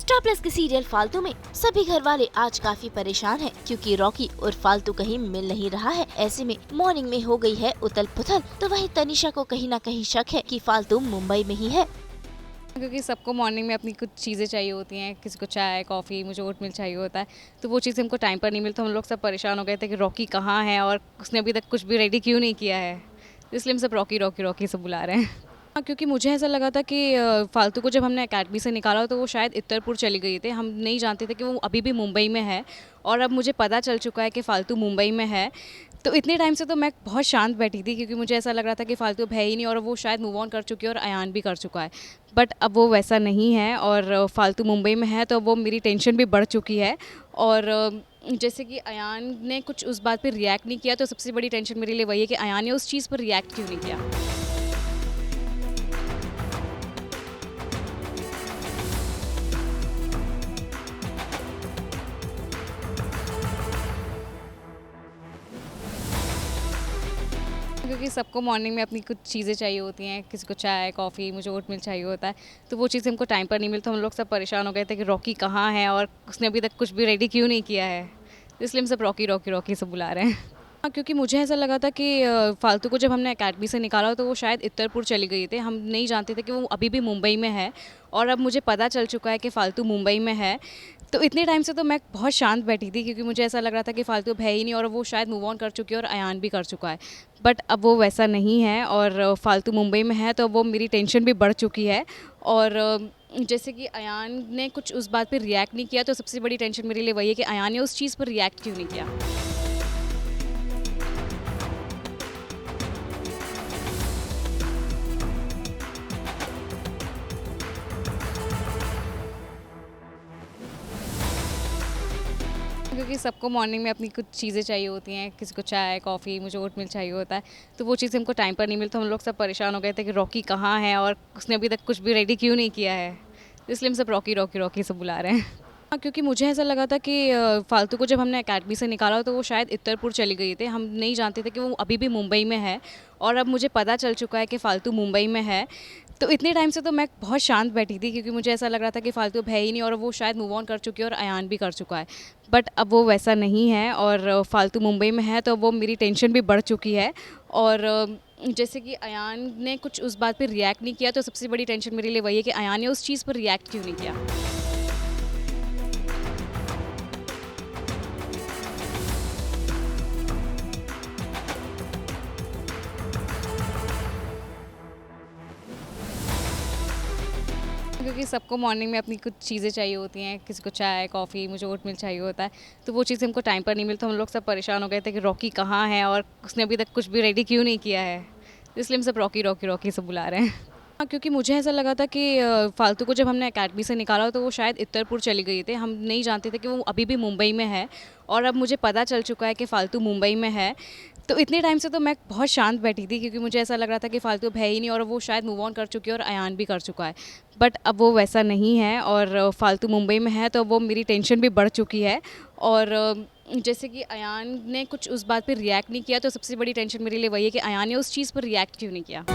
Star plus के serial फालतू में सभी घर वाले आज काफी परेशान हैं क्योंकि रॉकी और फालतू कहीं मिल नहीं रहा है। ऐसे में मॉर्निंग में हो गई है उथल पुथल, तो वहीं तनिषा को कहीं न कहीं शक है कि फालतू मुंबई में ही है। क्योंकि सबको मॉर्निंग में अपनी कुछ चीज़ें चाहिए होती हैं, किसी को चाय कॉफ़ी, मुझे ओटमील चाहिए होता है, तो वो चीज़ हमको टाइम पर नहीं मिली, तो हम लोग सब परेशान हो गए थे कि रॉकी कहाँ है और उसने अभी तक कुछ भी रेडी क्यों नहीं किया है। तो इसलिए हम सब रॉकी रॉकी रॉकी सब बुला रहे हैं। हाँ, क्योंकि मुझे ऐसा लगा था कि फालतू को जब हमने अकेडमी से निकाला तो वो शायद इत्तरपुर चली गई थी, हम नहीं जानते थे कि वो अभी भी मुंबई में है। और अब मुझे पता चल चुका है कि फालतू मुंबई में है। तो इतने टाइम से तो मैं बहुत शांत बैठी थी क्योंकि मुझे ऐसा लग रहा था कि फालतू अब है ही नहीं और वो शायद मूव ऑन कर चुकी है और अयान भी कर चुका है। बट अब वो वैसा नहीं है और फालतू मुंबई में है, तो वो मेरी टेंशन भी बढ़ चुकी है। और जैसे कि अयान ने कुछ उस बात पे रिएक्ट नहीं किया, तो सबसे बड़ी टेंशन मेरे लिए वही है कि अयान ने उस चीज़ पर रिएक्ट क्यों नहीं किया। क्योंकि सबको मॉर्निंग में अपनी कुछ चीज़ें चाहिए होती हैं, किसी को चाय कॉफ़ी, मुझे ओटमील चाहिए होता है, तो वो चीज़ हमको टाइम पर नहीं मिली, तो हम लोग सब परेशान हो गए थे कि रॉकी कहाँ है और उसने अभी तक कुछ भी रेडी क्यों नहीं किया है। तो इसलिए हम सब रॉकी रॉकी रॉकी सब बुला रहे हैं। हाँ, क्योंकि मुझे ऐसा लगा था कि फालतू को जब हमने अकेडमी से निकाला तो वो शायद इत्तरपुर चली गई थी, हम नहीं जानते थे कि वो अभी भी मुंबई में है। और अब मुझे पता चल चुका है कि फालतू मुंबई में है। तो इतने टाइम से तो मैं बहुत शांत बैठी थी क्योंकि मुझे ऐसा लग रहा था कि फालतू अब है ही नहीं और वो शायद मूव ऑन कर चुकी है और अयान भी कर चुका है। बट अब वो वैसा नहीं है और फालतू मुंबई में है, तो वो मेरी टेंशन भी बढ़ चुकी है। और जैसे कि अयान ने कुछ उस बात पे रिएक्ट नहीं किया, तो सबसे बड़ी टेंशन मेरे लिए वही है कि अयान ने उस चीज़ पर रिएक्ट क्यों नहीं किया। क्योंकि सबको मॉर्निंग में अपनी कुछ चीज़ें चाहिए होती हैं, किसी को चाय कॉफ़ी, मुझे ओटमील चाहिए होता है, तो वो चीज़ हमको टाइम पर नहीं मिली, तो हम लोग सब परेशान हो गए थे कि रॉकी कहाँ है और उसने अभी तक कुछ भी रेडी क्यों नहीं किया है। तो इसलिए हम सब रॉकी रॉकी रॉकी सब बुला रहे हैं। हाँ, क्योंकि मुझे ऐसा लगा था कि फालतू को जब हमने अकेडमी से निकाला तो वो शायद इत्तरपुर चली गई थी, हम नहीं जानते थे कि वो अभी भी मुंबई में है। और अब मुझे पता चल चुका है कि फालतू मुंबई में है। तो इतने टाइम से तो मैं बहुत शांत बैठी थी क्योंकि मुझे ऐसा लग रहा था कि फालतू अब है ही नहीं और वो शायद मूव ऑन कर चुकी है और अयान भी कर चुका है। बट अब वो वैसा नहीं है और फालतू मुंबई में है, तो वो मेरी टेंशन भी बढ़ चुकी है। और जैसे कि अयान ने कुछ उस बात पे रिएक्ट नहीं किया, तो सबसे बड़ी टेंशन मेरे लिए वही है कि अयान ने उस चीज़ पर रिएक्ट क्यों नहीं किया। क्योंकि सबको मॉर्निंग में अपनी कुछ चीज़ें चाहिए होती हैं, किसी को चाय कॉफ़ी, मुझे ओटमील चाहिए होता है, तो वो चीज़ हमको टाइम पर नहीं मिली, तो हम लोग सब परेशान हो गए थे कि रॉकी कहाँ है और उसने अभी तक कुछ भी रेडी क्यों नहीं किया है। तो इसलिए हम सब रॉकी रॉकी रॉकी सब बुला रहे हैं। हाँ, क्योंकि मुझे ऐसा लगा था कि फालतू को जब हमने अकेडमी से निकाला तो वो शायद इत्तरपुर चली गई थी, हम नहीं जानते थे कि वो अभी भी मुंबई में है। और अब मुझे पता चल चुका है कि फालतू मुंबई में है। तो इतने टाइम से तो मैं बहुत शांत बैठी थी क्योंकि मुझे ऐसा लग रहा था कि फालतू अब है ही नहीं और वो शायद मूव ऑन कर चुकी है और अयान भी कर चुका है। बट अब वो वैसा नहीं है और फालतू मुंबई में है, तो वो मेरी टेंशन भी बढ़ चुकी है। और जैसे कि अयान ने कुछ उस बात पे रिएक्ट नहीं किया, तो सबसे बड़ी टेंशन मेरे लिए वही है कि अयान ने उस चीज़ पर रिएक्ट क्यों नहीं किया।